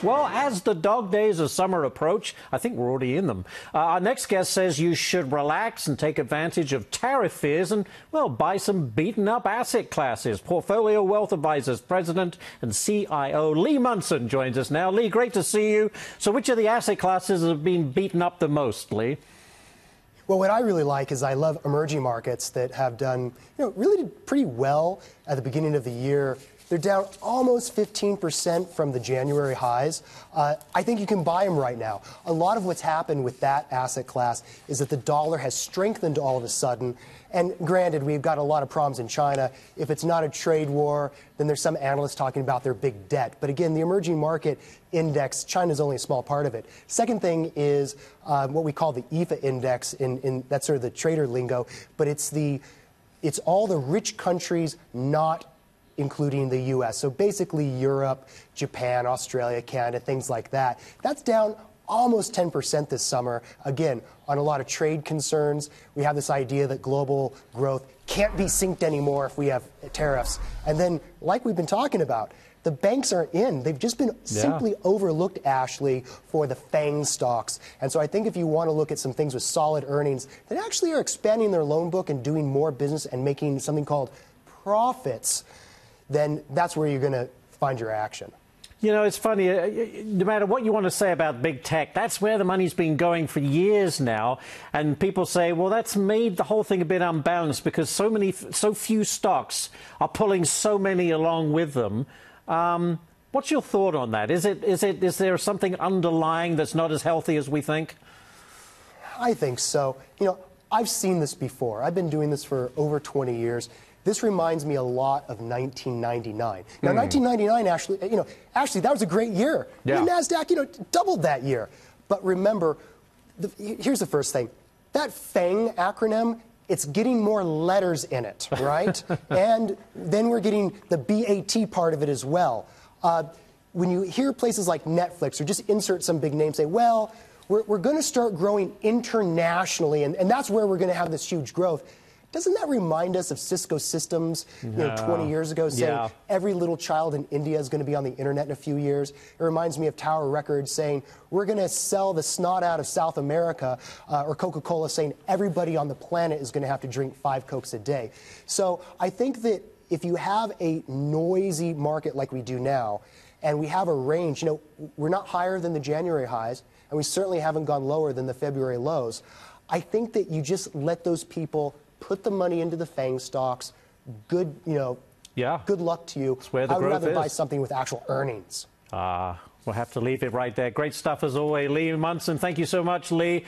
Well, as the dog days of summer approach, I think we're already in them. Our next guest says you should relax and take advantage of tariff fears and, well, buy some beaten-up asset classes. Portfolio Wealth Advisors President and CIO Lee Munson joins us now. Lee, great to see you. So which of the asset classes have been beaten up the most, Lee? Well, what I really like is I love emerging markets that have done, really did pretty well at the beginning of the year. They're down almost 15% from the January highs. I think you can buy them right now. A lot of what's happened with that asset class is that the dollar has strengthened all of a sudden. And granted, we've got a lot of problems in China. If it's not a trade war, then there's some analysts talking about their big debt. But again, the emerging market index, China's only a small part of it. Second thing is what we call the EFA index, that's sort of the trader lingo, but it's all the rich countries not including the U.S. So basically Europe, Japan, Australia, Canada, things like that. That's down almost 10% this summer. Again, on a lot of trade concerns. We have this idea that global growth can't be synced anymore if we have tariffs. And then, like we've been talking about, the banks aren't in. They've just been simply overlooked, Ashley, for the FANG stocks. And so I think if you want to look at some things with solid earnings that actually are expanding their loan book and doing more business and making something called profits, then that's where you're going to find your action. You know, it's funny, no matter what you want to say about big tech, that's where the money's been going for years now. And people say, well, that's made the whole thing a bit unbalanced because so few stocks are pulling so many along with them. What's your thought on that? Is there something underlying that's not as healthy as we think? I think so. I've seen this before. I've been doing this for over 20 years. This reminds me a lot of 1999. Now, 1999, actually, that was a great year. Yeah. The NASDAQ, doubled that year. But remember, here's the first thing. That FANG acronym, it's getting more letters in it, right? And then we're getting the BAT part of it as well. When you hear places like Netflix or just insert some big name, say, well, we're going to start growing internationally, and that's where we're going to have this huge growth. Doesn't that remind us of Cisco Systems, 20 years ago, saying every little child in India is going to be on the internet in a few years? It reminds me of Tower Records saying we're going to sell the snot out of South America, or Coca-Cola saying everybody on the planet is going to have to drink 5 Cokes a day. So I think that if you have a noisy market like we do now, and we have a range, we're not higher than the January highs, and we certainly haven't gone lower than the February lows. I think that you just let those people put the money into the FANG stocks. Good, good luck to you. That's where the I would growth rather buy is. something with actual earnings. We'll have to leave it right there. Great stuff as always. Lee Munson, thank you so much, Lee.